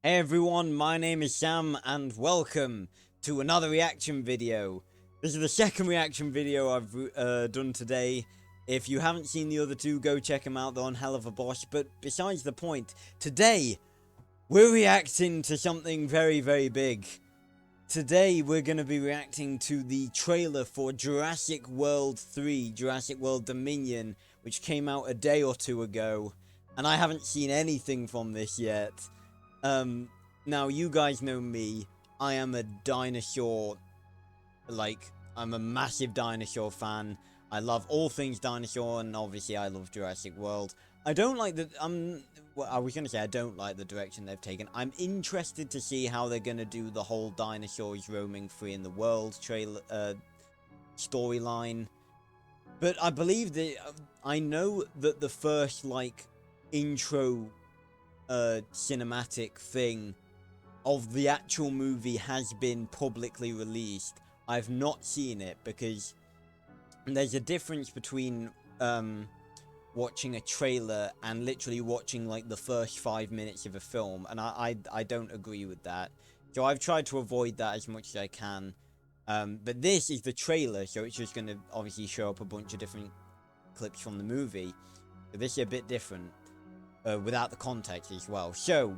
Hey everyone, my name is Sam and welcome to another reaction video. This is the second reaction video I've done today. If you haven't seen the other two, go check them out, they're on Hell of a Boss. But besides the point, today we're reacting to something very, very big. Today we're going to be reacting to the trailer for Jurassic World 3, Jurassic World Dominion, which came out a day or two ago. And I haven't seen anything from this yet. Now you guys know me, I am a dinosaur, I'm a massive dinosaur fan. I love all things dinosaur, and obviously I love Jurassic World. I don't like the, well, I was gonna say I don't like the direction they've taken. I'm interested to see how they're gonna do the whole dinosaurs roaming free in the world trailer, storyline. But I believe that, I know that the first, intro cinematic thing of the actual movie has been publicly released. I've not seen it because there's a difference between watching a trailer and literally watching the first 5 minutes of a film, and I don't agree with that. So I've tried to avoid that as much as I can. But this is the trailer, so it's just going to obviously show up a bunch of different clips from the movie. So this is a bit different. Without the context as well. So,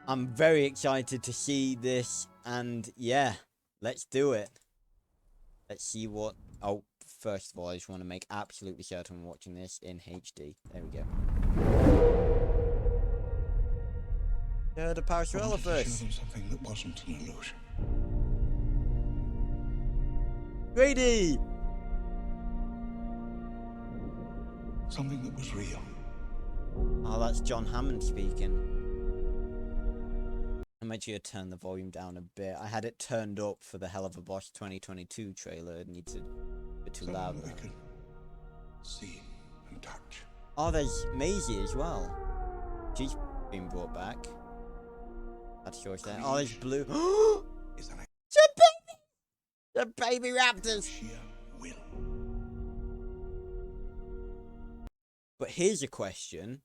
I'm very excited to see this, and yeah, let's do it. Let's see what... Oh, first of all, I just want to make absolutely certain I'm watching this in HD. There we go. The Parasarella first. Something that wasn't an illusion. Grady! Something that was real. Oh, that's John Hammond speaking. I'm actually going to turn the volume down a bit. I had it turned up for the Hell of a Boss 2022 trailer. It needs to be too loud now. We can see and touch. Oh, there's Maisie as well. She's been brought back. That's yours there. Oh, there's Blue. Is that the baby raptors! sheer will? But here's a question.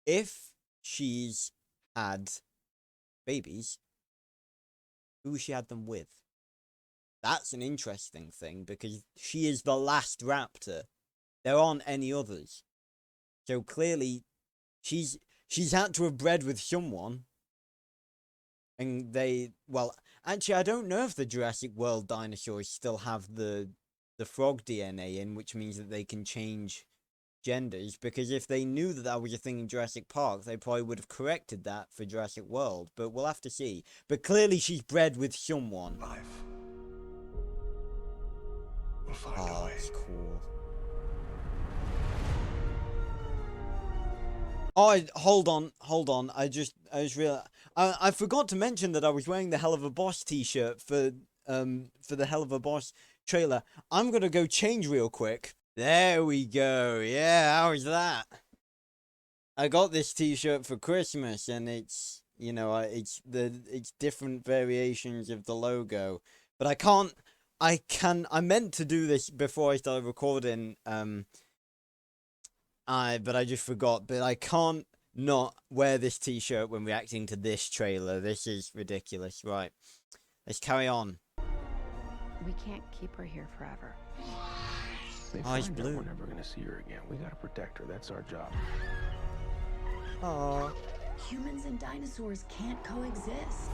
If she's had babies, who she had them with? That's an interesting thing, because she is the last raptor. There aren't any others. So clearly, she's had to have bred with someone. And they, well, actually, I don't know if the Jurassic World dinosaurs still have the frog DNA in, which means that they can change genders, because if they knew that that was a thing in Jurassic Park, they probably would have corrected that for Jurassic World, but we'll have to see. But clearly she's bred with someone. Life. We'll find a way. That's cool. Oh, hold on. I just realized I forgot to mention that I was wearing the Hell of a Boss t-shirt for the Hell of a Boss trailer. I'm gonna go change real quick. There we go. Yeah, how was that? I got this t-shirt for Christmas, and it's, you know, it's different variations of the logo. But I meant to do this before I started recording, but I just forgot. But I can't not wear this t-shirt when reacting to this trailer. This is ridiculous. Right, let's carry on. We can't keep her here forever. Oh, he's blue. We're never gonna see her again. We gotta protect her. That's our job. Aww. Humans and dinosaurs can't coexist.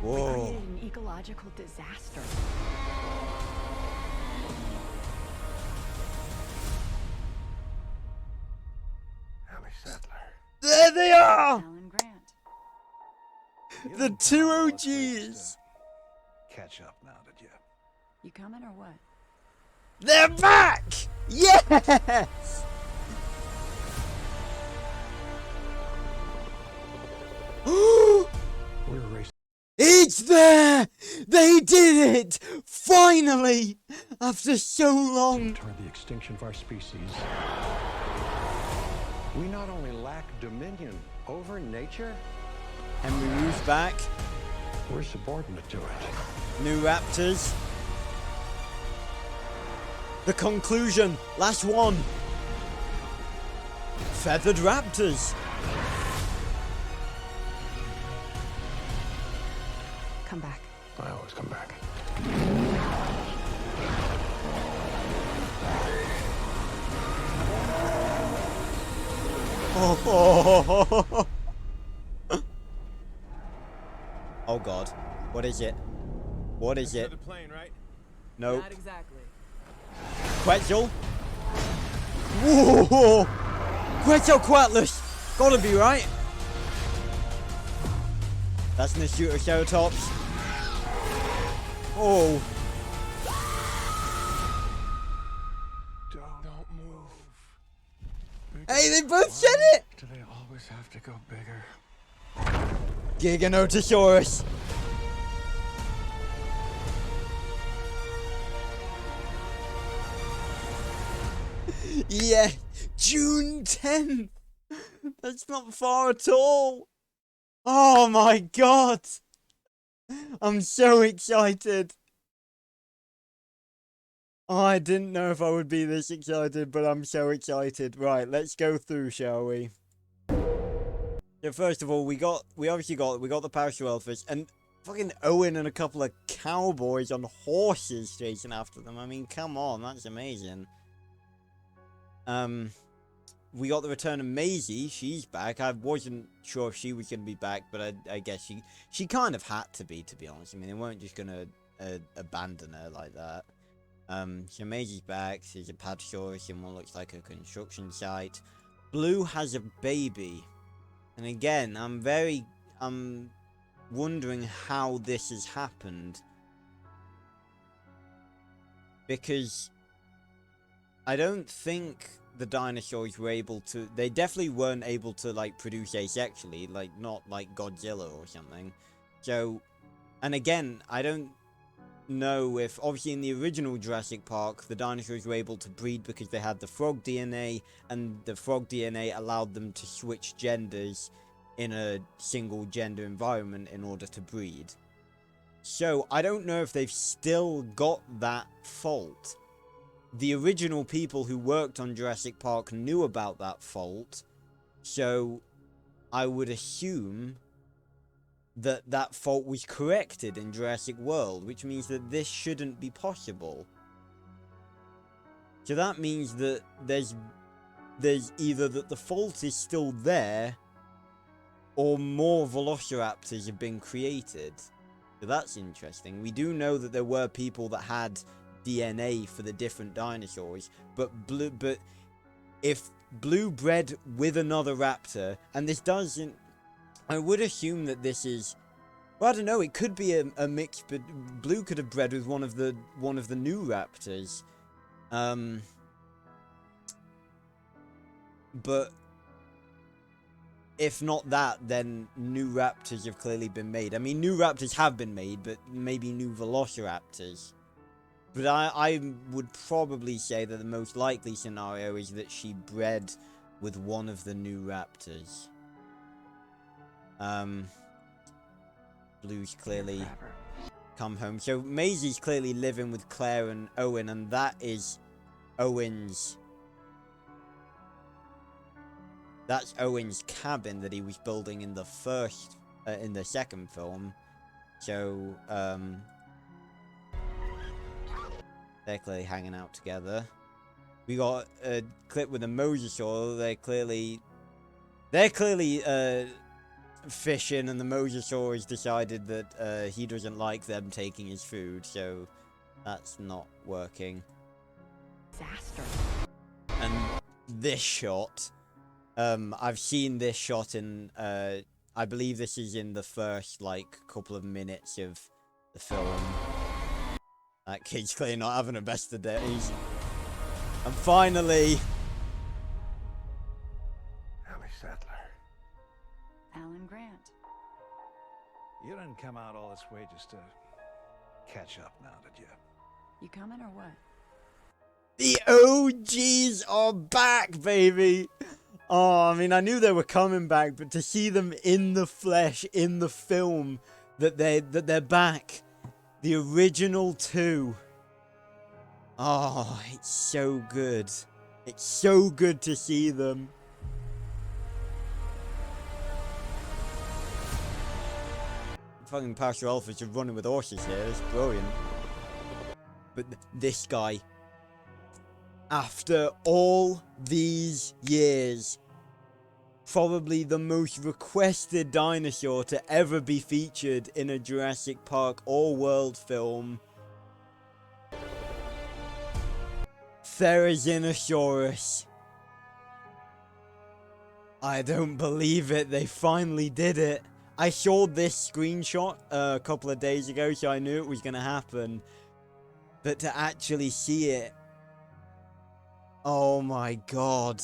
We Whoa. created an ecological disaster. Ellie Settler. There they are! Alan Grant. The two OGs! Catch up now, did you? You coming or what? They're back! Yes! We're racing. It's there! They did it! Finally! After so long! Toward the extinction of our species. We not only lack dominion over nature, Henry Ruth back. we're subordinate to it. New raptors. The conclusion. Last one. Feathered raptors. Come back. I always come back. Oh, oh God. What is it? What is it? The plane, right? Nope. Not exactly. Quetzal? Whoa! Quetzalcoatlus! Gotta be right. That's in the Shootoceratops. Oh. Don't move. Hey, they both said it! Do they always have to go bigger? Giganotosaurus. Yeah, June 10th. That's not far at all. Oh my God. I'm so excited. Oh, I didn't know if I would be this excited, but I'm so excited. Right, let's go through, shall we? So first of all, we got the Parasaurolophus and fucking Owen and a couple of cowboys on horses chasing after them. I mean, come on, that's amazing. We got the return of Maisie. She's back. I wasn't sure if she was going to be back, but I guess she kind of had to be honest. I mean, they weren't just going to abandon her like that. So Maisie's back. There's a Padsaurus in what looks like a construction site. Blue has a baby. And again, I'm wondering how this has happened. Because I don't think the dinosaurs were able to... They definitely weren't able to, like, produce asexually. Like, not like Godzilla or something. So, and again, I don't know if... Obviously, in the original Jurassic Park, the dinosaurs were able to breed because they had the frog DNA. And the frog DNA allowed them to switch genders in a single gender environment in order to breed. So, I don't know if they've still got that fault. The original people who worked on Jurassic Park knew about that fault, so I would assume that that fault was corrected in Jurassic World, which means that this shouldn't be possible. So that means that there's either that the fault is still there, or more Velociraptors have been created. So that's interesting. We do know that there were people that had DNA for the different dinosaurs, but if Blue bred with another raptor, and this doesn't, I would assume that this is, well, I don't know, it could be a mix, but Blue could have bred with one of the new raptors, but if not that, then new raptors have clearly been made. I mean, new raptors have been made, but maybe new Velociraptors. But I would probably say that the most likely scenario is that she bred with one of the new raptors. Blue's clearly come home. So Maisie's clearly living with Claire and Owen, and that is Owen's... That's Owen's cabin that he was building in the in the second film. So, they're clearly hanging out together. We got a clip with the Mosasaur. They're clearly fishing, and the Mosasaur has decided that he doesn't like them taking his food, so that's not working. Disaster. And this shot, I've seen this shot in, I believe this is in the first, like, couple of minutes of the film. That kid's clearly not having the best of days. And finally... Ellie Sattler. Alan Grant. You didn't come out all this way just to catch up now, did you? You coming or what? The OGs are back, baby! Oh, I mean, I knew they were coming back, but to see them in the flesh, in the film, that they're back. The original two. Oh, it's so good. It's so good to see them. fucking Pastor Alpha's just running with horses here. It's brilliant. But this guy, after all these years, probably the most requested dinosaur to ever be featured in a Jurassic Park all-world film. Therizinosaurus. I don't believe it, they finally did it. I saw this screenshot a couple of days ago, so I knew it was gonna happen. But to actually see it, oh my god.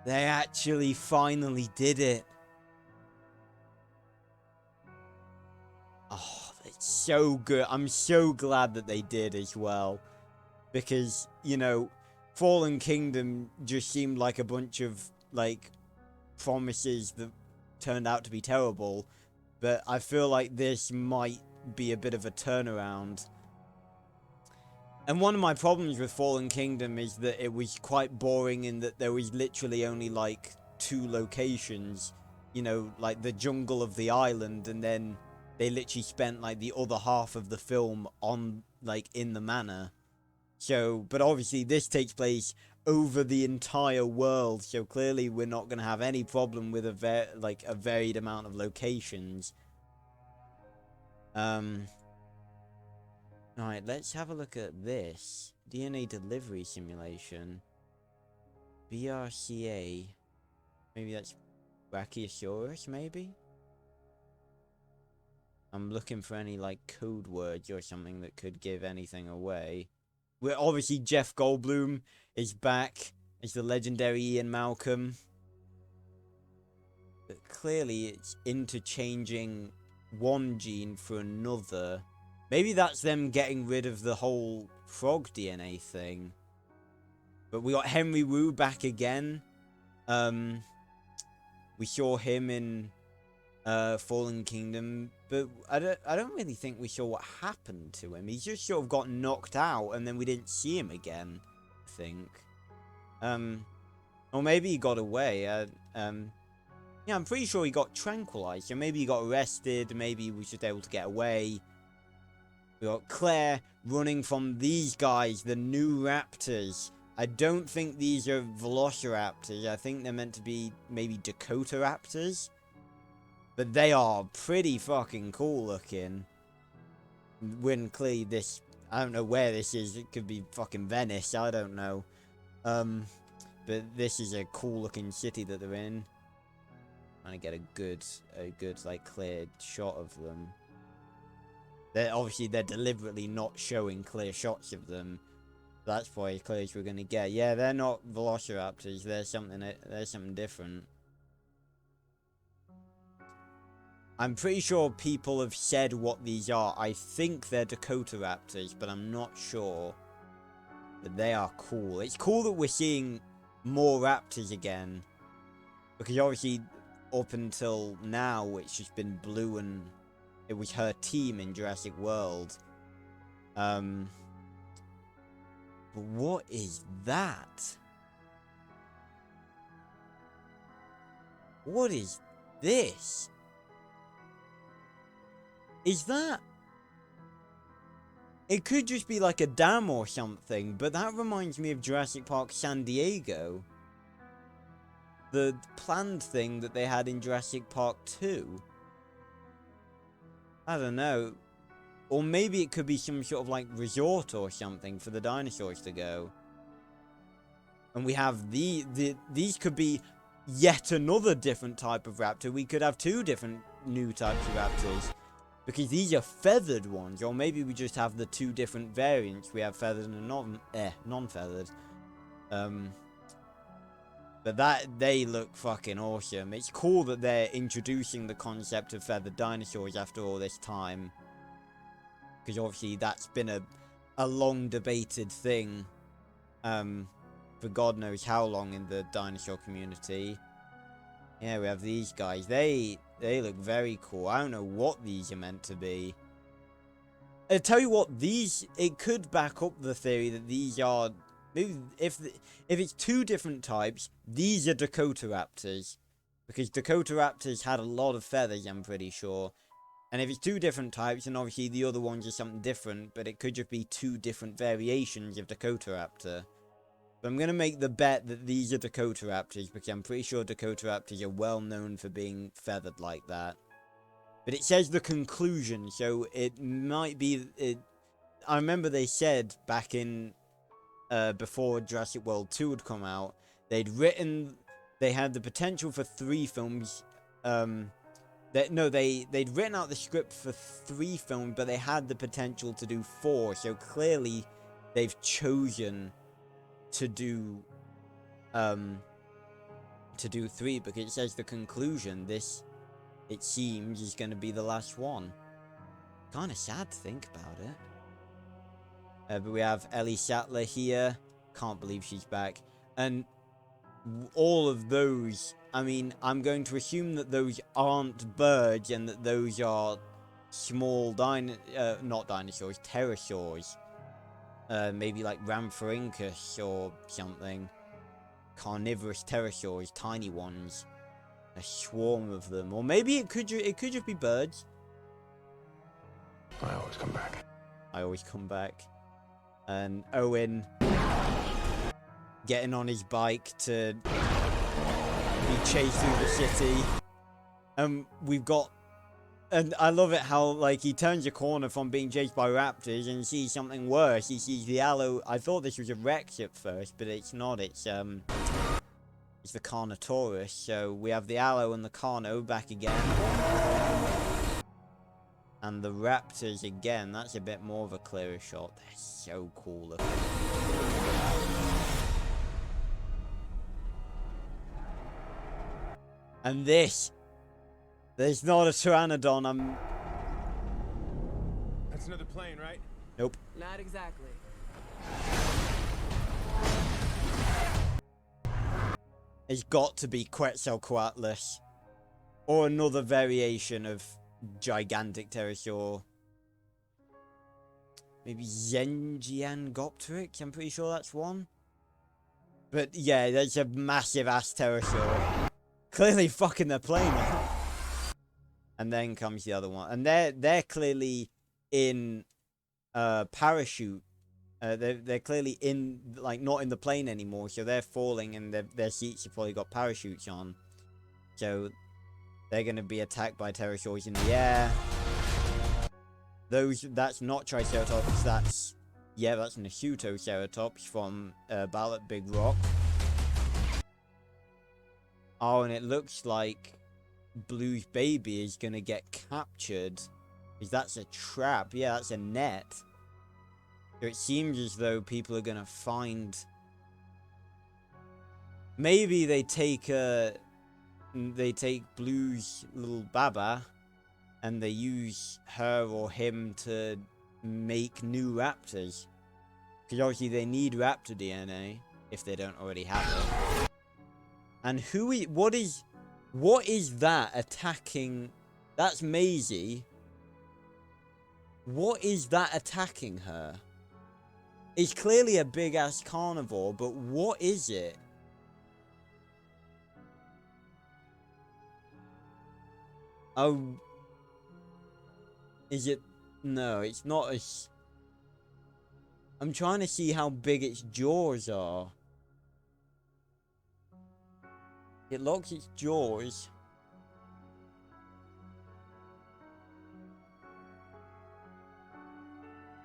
They actually finally did it. Oh, it's so good. I'm so glad that they did as well. Because, you know, Fallen Kingdom just seemed like a bunch of, like, promises that turned out to be terrible. But I feel like this might be a bit of a turnaround. And one of my problems with Fallen Kingdom is that it was quite boring in that there was literally only, like, 2 locations. You know, like the jungle of the island, and then they literally spent, like, the other half of the film on, like, in the manor. So, but obviously this takes place over the entire world, so clearly we're not going to have any problem with a varied amount of locations. Alright, let's have a look at this. DNA delivery simulation. BRCA. Maybe that's Brachiosaurus, maybe? I'm looking for any, like, code words or something that could give anything away. We're obviously Jeff Goldblum is back as the legendary Ian Malcolm. But clearly it's interchanging one gene for another. Maybe that's them getting rid of the whole frog DNA thing. But we got Henry Wu back again. We saw him in Fallen Kingdom, but I don't really think we saw what happened to him. He just sort of got knocked out, and then we didn't see him again, I think. Or maybe he got away. Yeah, I'm pretty sure he got tranquilized. So maybe he got arrested. Maybe he was just able to get away. We got Claire running from these guys, the new raptors. I don't think these are velociraptors. I think they're meant to be maybe Dakota raptors. But they are pretty fucking cool looking. When clearly this, I don't know where this is. It could be fucking Venice. I don't know. But this is a cool looking city that they're in. Trying to get a good like clear shot of them. They're deliberately not showing clear shots of them. That's probably as clear as we're gonna get. Yeah, they're not velociraptors. There's something different. I'm pretty sure people have said what these are. I think they're Dakota raptors, but I'm not sure. But they are cool. It's cool that we're seeing more raptors again. Because obviously, up until now, it's just been Blue and it was her team in Jurassic World. But what is that? What is this? Is that... It could just be like a dam or something, but that reminds me of Jurassic Park San Diego. The planned thing that they had in Jurassic Park 2. I don't know. Or maybe it could be some sort of like resort or something for the dinosaurs to go. And we have these could be yet another different type of raptor. We could have 2 different new types of raptors. Because these are feathered ones. Or maybe we just have the 2 different variants. We have feathered and non-feathered. But they look fucking awesome. It's cool that they're introducing the concept of feathered dinosaurs after all this time. Because obviously that's been a long debated thing. For God knows how long in the dinosaur community. Yeah, we have these guys. They look very cool. I don't know what these are meant to be. I tell you what, it could back up the theory that these are... Maybe if it's 2 different types, these are Dakota raptors. Because Dakota raptors had a lot of feathers, I'm pretty sure. And if it's two different types, then obviously the other ones are something different, but it could just be two different variations of Dakota Raptor. But I'm going to make the bet that these are Dakota Raptors, because I'm pretty sure Dakota Raptors are well known for being feathered like that. But it says the conclusion, so it might be... I remember they said back in... before Jurassic World 2 had come out, they had the potential for 3 films. They'd written out the script for 3 films, but they had the potential to do 4. So clearly, they've chosen to do 3, because it says the conclusion. This, it seems, is going to be the last one. Kind of sad to think about it. But we have Ellie Sattler here. Can't believe she's back. And all of those, I mean, I'm going to assume that those aren't birds and that those are small not dinosaurs, pterosaurs. Maybe like Rhamphorhynchus or something. Carnivorous pterosaurs, tiny ones. A swarm of them. Or maybe it could just be birds. I always come back. I always come back. And Owen getting on his bike to be chased through the city. We've got... And I love it how, like, he turns a corner from being chased by raptors and sees something worse. He sees the Allo. I thought this was a Rex at first, but it's not. It's the Carnotaurus. So we have the Allo and the Carno back again. And the raptors again. That's a bit more of a clearer shot. They're so cool looking. And this. There's not a Pteranodon. That's another plane, right? Nope. Not exactly. It's got to be Quetzalcoatlus. Or another variation of gigantic pterosaur. Maybe Zengiangopteryx? I'm pretty sure that's one. But yeah, there's a massive ass pterosaur. Clearly fucking the plane up. And then comes the other one. And they're clearly in parachute. They're clearly in, like, not in the plane anymore. So they're falling and their seats have probably got parachutes on. So they're going to be attacked by pterosaurs in the air. That's not Triceratops. That's Nasutoceratops from Battle at Big Rock. Oh, and it looks like Blue's baby is gonna get captured. Because that's a trap. Yeah, that's a net. So it seems as though people are gonna find... Maybe they take Blue's little Baba and they use her or him to make new raptors. Because obviously they need raptor DNA if they don't already have it. And what is that attacking? That's Maisie. What is that attacking her? It's clearly a big ass carnivore, but what is it? Oh, is it? No, it's not a... I'm trying to see how big its jaws are. It locks its jaws.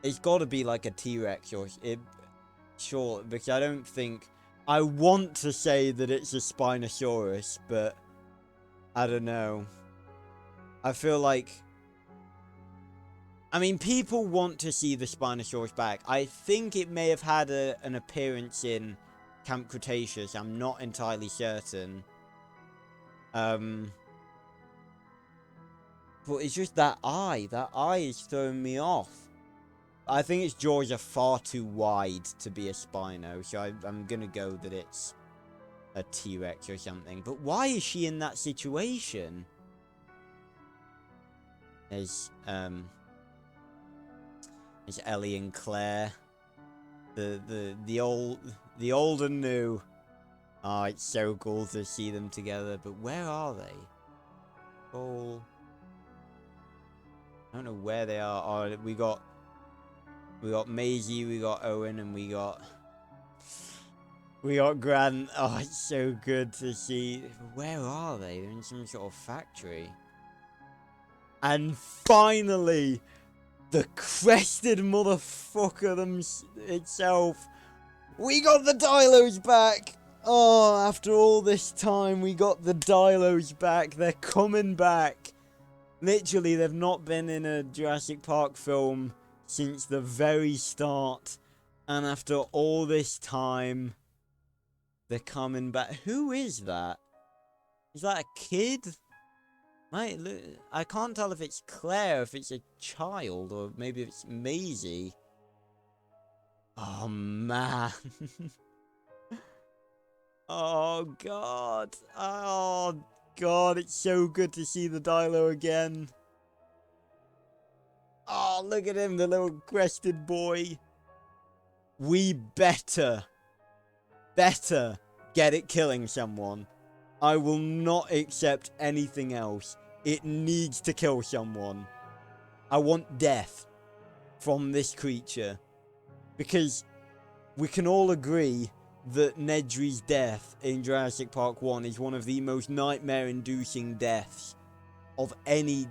It's got to be like a T-Rex or sure, because I don't think... I want to say that it's a Spinosaurus, but I don't know. I feel like... I mean, people want to see the Spinosaurus back. I think it may have had an appearance in Camp Cretaceous. I'm not entirely certain. But it's just that eye. That eye is throwing me off. I think its jaws are far too wide to be a Spino, so I'm gonna go that it's a T-Rex or something. But why is she in that situation? There's Ellie and Claire. The old and new. Oh, it's so cool to see them together, but where are they? Oh. I don't know where they are. Oh, we got Maisie, we got Owen, and we got Grant. Oh, it's so good to see. Where are they? They're in some sort of factory. And finally, the crested motherfucker itself. We got the Dilos back. Oh, after all this time, we got the Dilos back. They're coming back. Literally, they've not been in a Jurassic Park film since the very start. And after all this time, they're coming back. Who is that? Is that a kid? I can't tell if it's Claire, if it's a child, or maybe it's Maisie. Oh, man. Oh, God. Oh, God. It's so good to see the Dilo again. Oh, look at him, the little crested boy. We better get it killing someone. I will not accept anything else. It needs to kill someone. I want death from this creature. Because we can all agree that Nedry's death in Jurassic Park 1 is one of the most nightmare-inducing deaths of any...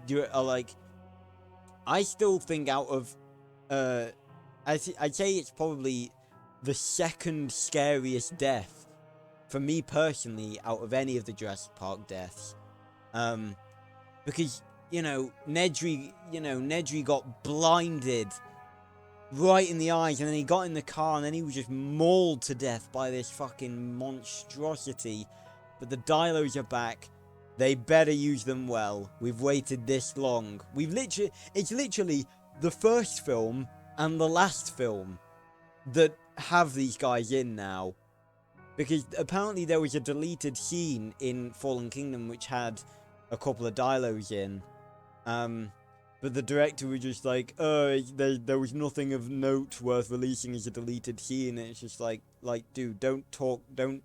I still think out of... I'd say it's probably the second scariest death for me personally out of any of the Jurassic Park deaths. Because, Nedry got blinded right in the eyes, and then he got in the car, and then he was just mauled to death by this fucking monstrosity. But the Dilos are back. They better use them well. We've waited this long. It's literally the first film and the last film that have these guys in now. Because apparently there was a deleted scene in Fallen Kingdom which had a couple of Dilos in. But the director was just like, there was nothing of note worth releasing as a deleted scene. And it's just like, dude, don't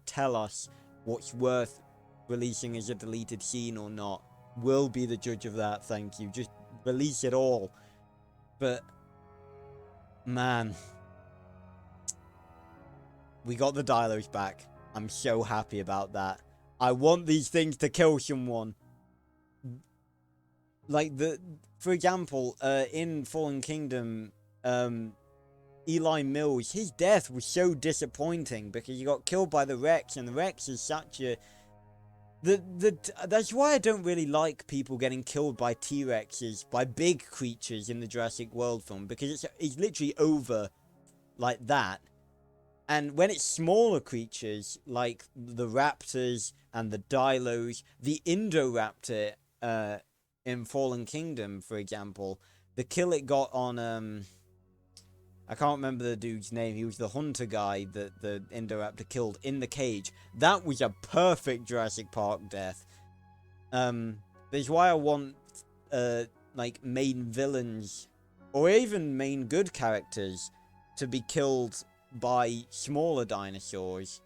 tell us what's worth releasing as a deleted scene or not. We'll be the judge of that, thank you. Just release it all. But, man, we got the Dilos back. I'm so happy about that. I want these things to kill someone. For example, in Fallen Kingdom, Eli Mills, his death was so disappointing because he got killed by the Rex, and the Rex is such a... That's why I don't really like people getting killed by T-Rexes, by big creatures in the Jurassic World film, because it's literally over like that. And when it's smaller creatures, like the raptors and the Dilos, the Indoraptor, in Fallen Kingdom, for example, the kill it got on, I can't remember the dude's name. He was the hunter guy that the Indoraptor killed in the cage. That was a perfect Jurassic Park death. That's why I want, main villains, or even main good characters, to be killed by smaller dinosaurs.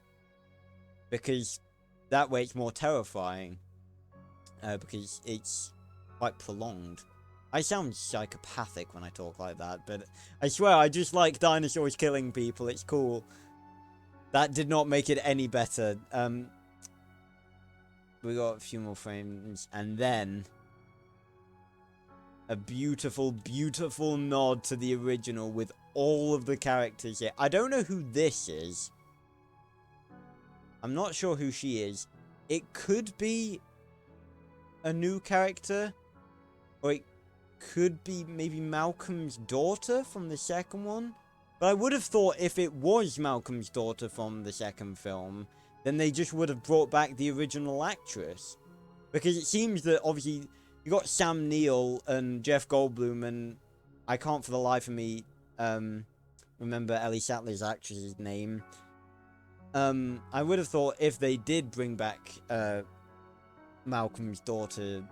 Because that way it's more terrifying. Because it's quite prolonged. I sound psychopathic when I talk like that, but I swear I just like dinosaurs killing people. It's cool. That did not make it any better. We got a few more frames, and then a beautiful, beautiful nod to the original with all of the characters here. I don't know who this is. I'm not sure who she is. It could be a new character, or it could be maybe Malcolm's daughter from the second one. But I would have thought if it was Malcolm's daughter from the second film, then they just would have brought back the original actress. Because it seems that, obviously, you got Sam Neill and Jeff Goldblum, and I can't for the life of me remember Ellie Sattler's actress's name. I would have thought if they did bring back Malcolm's daughter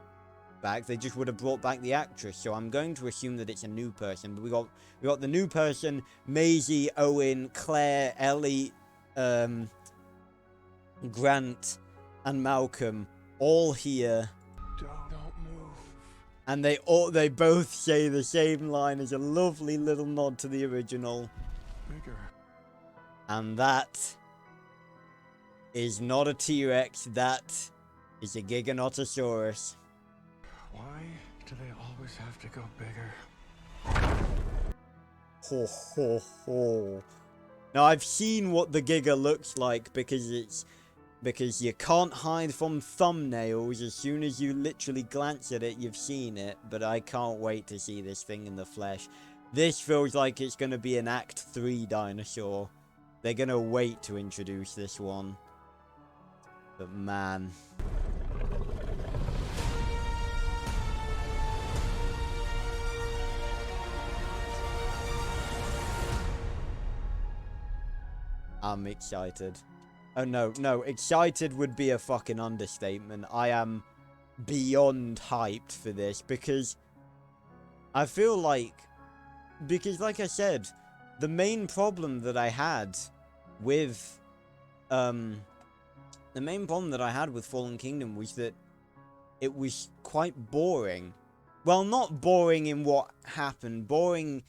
back, they just would have brought back the actress. So I'm going to assume that it's a new person. But we got the new person: Maisie, Owen, Claire, Ellie, Grant, and Malcolm, all here. Don't move. And they both say the same line as a lovely little nod to the original. Bigger. And that is not a T-Rex, that is a Giganotosaurus. Why do they always have to go bigger? Ho ho ho. Now I've seen what the Giga looks like because you can't hide from thumbnails. As soon as you literally glance at it, you've seen it. But I can't wait to see this thing in the flesh. This feels like it's going to be an Act 3 dinosaur. They're going to wait to introduce this one. But man. I'm excited. Oh no, excited would be a fucking understatement. I am beyond hyped for this because I feel like, like I said, the main problem that I had with Fallen Kingdom was that it was quite boring. Well, not boring in what happened, boring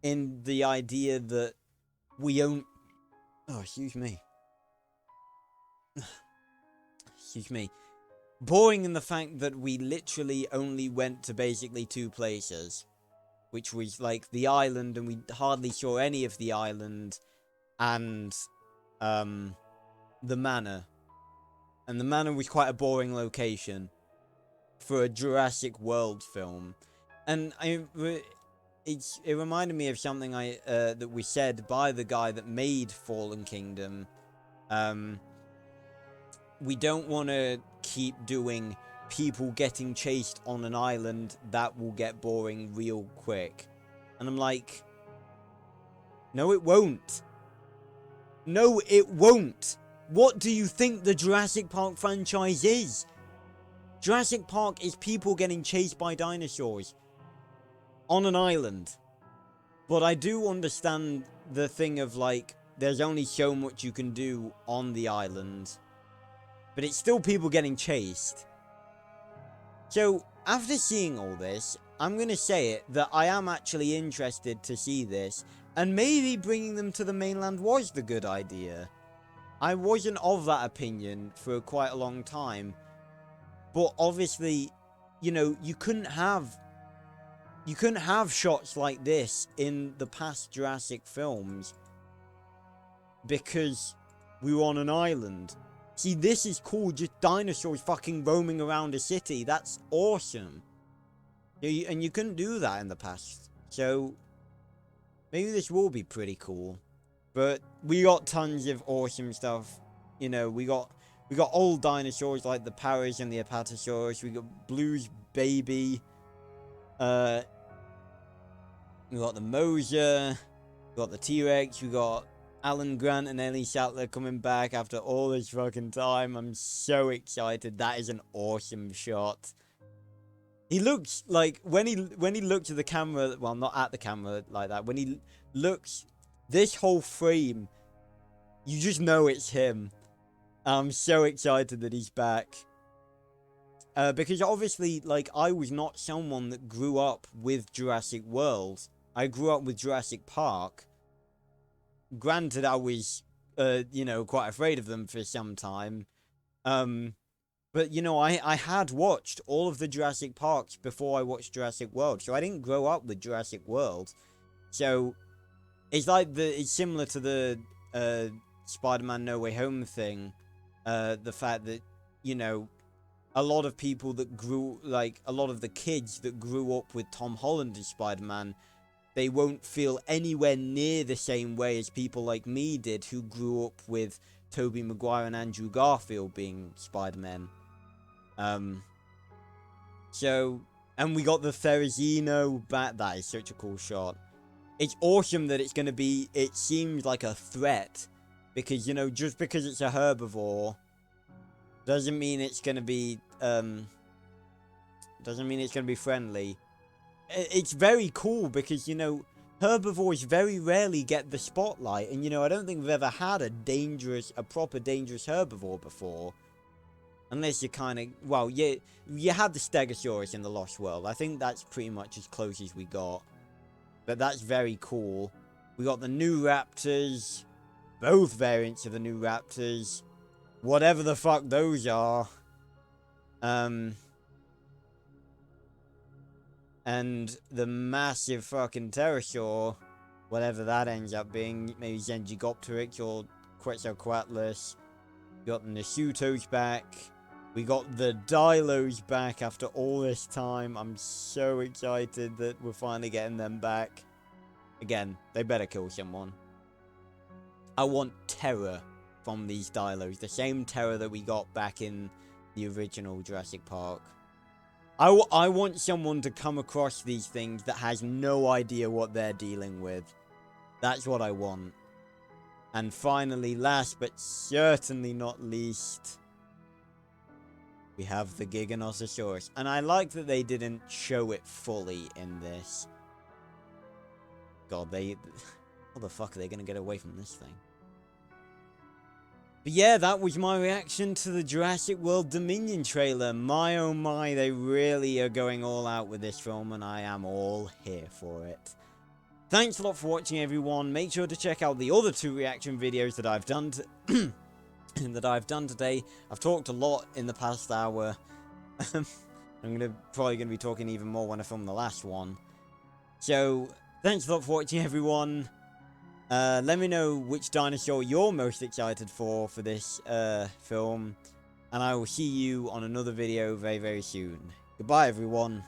in the idea that we own... Oh, excuse me. Excuse me. Boring in the fact that we literally only went to basically 2 places. Which was, like, the island, and we hardly saw any of the island, and, the manor. And the manor was quite a boring location for a Jurassic World film. And it reminded me of something that was said by the guy that made Fallen Kingdom. We don't want to keep doing people getting chased on an island. That will get boring real quick. And I'm like, no it won't. No it won't. What do you think the Jurassic Park franchise is? Jurassic Park is people getting chased by dinosaurs on an island. But I do understand the thing of, like, there's only so much you can do on the island. But it's still people getting chased. So, after seeing all this, I'm going to say it that I am actually interested to see this. And maybe bringing them to the mainland was the good idea. I wasn't of that opinion for quite a long time. But obviously, you know, you couldn't have shots like this in the past Jurassic films because we were on an island. See, this is cool, just dinosaurs fucking roaming around a city. That's awesome. And you couldn't do that in the past. So, maybe this will be pretty cool. But we got tons of awesome stuff. You know, we got old dinosaurs like the Paras and the Apatosaurus. We got Blue's baby. We got the Moser. We got the T-Rex. We got Alan Grant and Ellie Sattler coming back after all this fucking time. I'm so excited. That is an awesome shot. He looks like, when he looks at the camera, well, not at the camera like that, when he looks, this whole frame, you just know it's him. I'm so excited that he's back. Because obviously, like, I was not someone that grew up with Jurassic World. I grew up with Jurassic Park. Granted, I was, you know, quite afraid of them for some time. But, you know, I had watched all of the Jurassic Parks before I watched Jurassic World. So I didn't grow up with Jurassic World. So, it's like it's similar to the Spider-Man No Way Home thing. The fact that, you know, a lot of people that grew, like, a lot of the kids that grew up with Tom Holland as Spider-Man, they won't feel anywhere near the same way as people like me did who grew up with Tobey Maguire and Andrew Garfield being Spider-Man. So, and we got the Therizino back. That is such a cool shot. It's awesome that it's going to be, it seems like a threat. Because, you know, just because it's a herbivore doesn't mean it's going to be, friendly. It's very cool because, you know, herbivores very rarely get the spotlight. And, you know, I don't think we've ever had a proper dangerous herbivore before. Unless you kind of... Well, you had the Stegosaurus in the Lost World. I think that's pretty much as close as we got. But that's very cool. We got the new Raptors. Both variants of the new Raptors. Whatever the fuck those are. And the massive fucking pterosaur, whatever that ends up being, maybe Zengigopteryx or Quetzalcoatlus. We got the Nasutos back. We got the Dilos back after all this time. I'm so excited that we're finally getting them back. Again, they better kill someone. I want terror from these Dilos. The same terror that we got back in the original Jurassic Park. I want someone to come across these things that has no idea what they're dealing with. That's what I want. And finally, last but certainly not least, we have the Giganotosaurus. And I like that they didn't show it fully in this. God, how the fuck are they going to get away from this thing? But yeah, that was my reaction to the Jurassic World Dominion trailer. My oh my, they really are going all out with this film, and I am all here for it. Thanks a lot for watching, everyone. Make sure to check out the other 2 reaction videos that I've done today. I've talked a lot in the past hour. I'm probably gonna be talking even more when I film the last one. So thanks a lot for watching, everyone. Let me know which dinosaur you're most excited for this film, and I will see you on another video very, very soon. Goodbye, everyone.